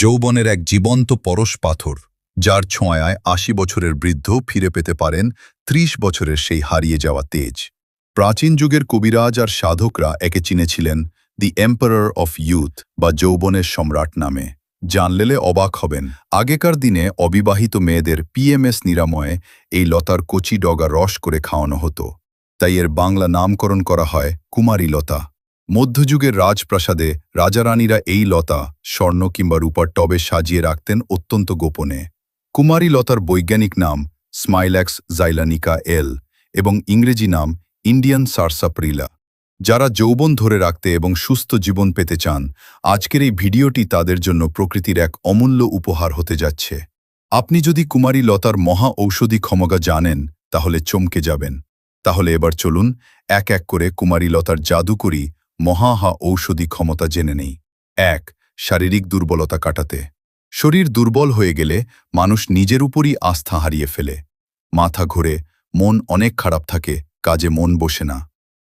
যৌবনের এক জীবন্ত পরশ পাথর, যার ছোঁয়ায় ৮০ বছরের বৃদ্ধ ফিরে পেতে পারেন ৩০ বছরের সেই হারিয়ে যাওয়া তেজ। প্রাচীন যুগের কবিরাজ আর সাধকরা একে চিনেছিলেন দি এম্পারার অফ ইউথ বা যৌবনের সম্রাট নামে। জানলেলে অবাক হবেন, আগেকার দিনে অবিবাহিত মেয়েদের পিএমএস নিরাময়ে এই লতার কচি ডগা রস করে খাওয়ানো হতো, তাই এর বাংলা নামকরণ করা হয় কুমারী লতা। মধ্যযুগের রাজপ্রাসাদে রাজারানীরা এই লতা স্বর্ণ কিংবা রূপার টবে সাজিয়ে রাখতেন অত্যন্ত গোপনে। কুমারী লতার বৈজ্ঞানিক নাম স্মাইল্যাক্স জাইলানিকা এল এবং ইংরেজি নাম ইন্ডিয়ান সারসাপ্রিলা। যারা যৌবন ধরে রাখতে এবং সুস্থ জীবন পেতে চান, আজকের এই ভিডিওটি তাদের জন্য প্রকৃতির এক অমূল্য উপহার হতে যাচ্ছে। আপনি যদি কুমারী লতার মহা ঔষধি ক্ষমতা জানেন, তাহলে চমকে যাবেন। তাহলে এবার চলুন এক এক করে কুমারী লতার জাদুকরী মহা ঔষধি ক্ষমতা জেনে নেই। ১. শারীরিক দুর্বলতা কাটাতে। শরীর দুর্বল হয়ে গেলে মানুষ নিজের উপরই আস্থা হারিয়ে ফেলে। মাথা ঘোরে, মন অনেক খারাপ থাকে, কাজে মন বসে না।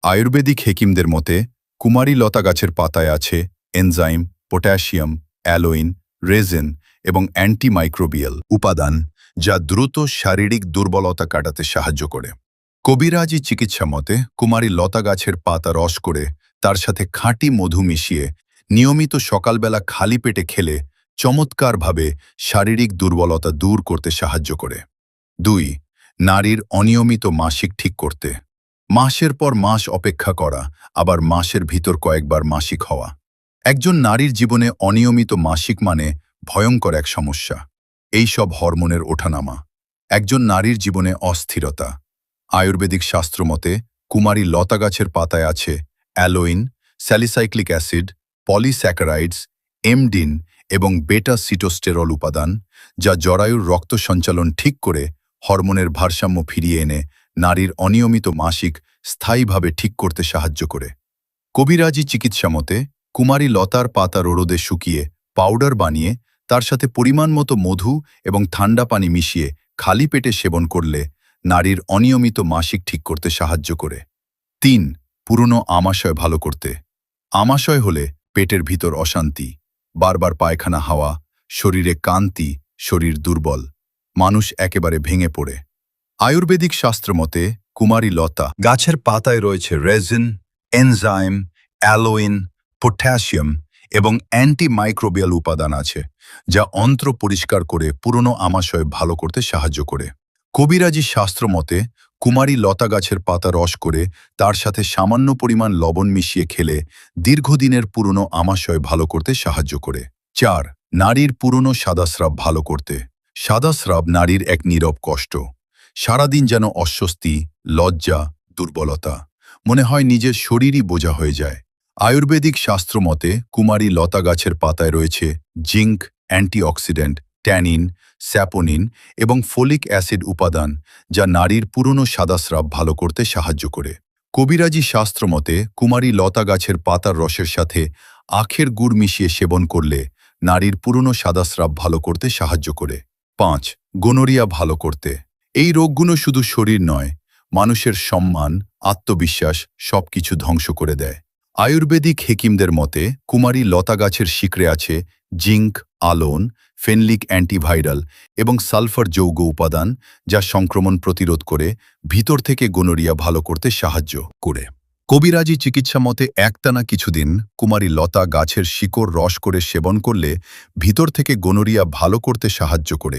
আয়ুর্বেদিক হেকিমদের মতে কুমারী লতা গাছের পাতায় আছে এনজাইম, পটাশিয়াম, অ্যালোইন, রেজিন এবং অ্যান্টিমাইক্রোবিয়াল উপাদান, যা দ্রুত শারীরিক দুর্বলতা কাটাতে সাহায্য করে। কবিরাজি চিকিৎসা মতে কুমারী লতা গাছের পাতা রস করে তার সাথে খাঁটি মধু মিশিয়ে নিয়মিত সকালবেলা খালি পেটে খেলে চমৎকারভাবে শারীরিক দুর্বলতা দূর করতে সাহায্য করে। ২. নারীর অনিয়মিত মাসিক ঠিক করতে। মাসের পর মাস অপেক্ষা করা, আবার মাসের ভিতর কয়েকবার মাসিক হওয়া। একজন নারীর জীবনে অনিয়মিত মাসিক মানে ভয়ঙ্কর এক সমস্যা। এই সব হরমোনের ওঠানামা একজন নারীর জীবনে অস্থিরতা। আয়ুর্বেদিক শাস্ত্র মতে কুমারী লতা গাছের পাতায় আছে অ্যালোইন, স্যালিসাইক্লিক অ্যাসিড, পলিস্যাকারাইডস, এমডিন এবং বেটা সিটোস্টেরল উপাদান, যা জরায়ুর রক্ত সঞ্চালন ঠিক করে হরমোনের ভারসাম্য ফিরিয়ে এনে নারীর অনিয়মিত মাসিক স্থায়ীভাবে ঠিক করতে সাহায্য করে। কবিরাজি চিকিৎসা মতে কুমারী লতার পাতা রোদে শুকিয়ে পাউডার বানিয়ে তার সাথে পরিমাণ মতো মধু এবং ঠান্ডা পানি মিশিয়ে খালি পেটে সেবন করলে নারীর অনিয়মিত মাসিক ঠিক করতে সাহায্য করে। ৩. পুরনো আমাশয় ভালো করতে। আমাশয় হলে পেটের ভিতর অশান্তি, বারবার পায়খানা হওয়া, শরীরে কান্তি, শরীর দুর্বল, মানুষ একেবারে ভেঙে পড়ে। আয়ুর্বেদিক শাস্ত্র মতে কুমারী লতা গাছের পাতায় রয়েছে রেজিন, এনজাইম, অ্যালোইন, পটাশিয়াম এবং অ্যান্টিমাইক্রোবিয়াল উপাদান আছে, যা অন্ত্র পরিষ্কার করে পুরনো আমাশয় ভালো করতে সাহায্য করে। কবিরাজি শাস্ত্র মতে কুমারী লতা গাছের পাতা রস করে তার সাথে সামান্য পরিমাণ লবণ মিশিয়ে খেলে দীর্ঘদিনের পুরনো আমাশয় ভালো করতে সাহায্য করে। ৪. নারীর পুরনো সাদাস্রাব ভালো করতে। সাদাস্রাব নারীর এক নীরব কষ্ট। সারাদিন যেন অস্বস্তি, লজ্জা, দুর্বলতা, মনে হয় নিজের শরীরই বোঝা হয়ে যায়। আয়ুর্বেদিক শাস্ত্র মতে কুমারী লতা গাছের পাতায় রয়েছে জিঙ্ক, অ্যান্টিঅক্সিডেন্ট, ট্যানিন, স্যাপোনিন এবং ফোলিক অ্যাসিড উপাদান, যা নারীর পুরনো সাদাস্রাব ভালো করতে সাহায্য করে। কবিরাজি শাস্ত্র মতে কুমারী লতা গাছের পাতার রসের সাথে আখের গুড় মিশিয়ে সেবন করলে নারীর পুরনো সাদাস্রাব ভালো করতে সাহায্য করে। ৫. গোনোরিয়া ভালো করতে। এই রোগগুলো শুধু শরীর নয়, মানুষের সম্মান, আত্মবিশ্বাস সবকিছু ধ্বংস করে দেয়। আয়ুর্বেদিক হেকিমদের মতে কুমারী লতা গাছের শিকড়ে আছে জিঙ্ক, আলোন, ফেনলিক অ্যান্টিভাইরাল এবং সালফার যৌগ উপাদান, যা সংক্রমণ প্রতিরোধ করে ভিতর থেকে গোনোরিয়া ভালো করতে সাহায্য করে। কবিরাজি চিকিৎসা মতে একটানা কিছুদিন কুমারী লতা গাছের শিকড় রস করে সেবন করলে ভিতর থেকে গোনোরিয়া ভালো করতে সাহায্য করে।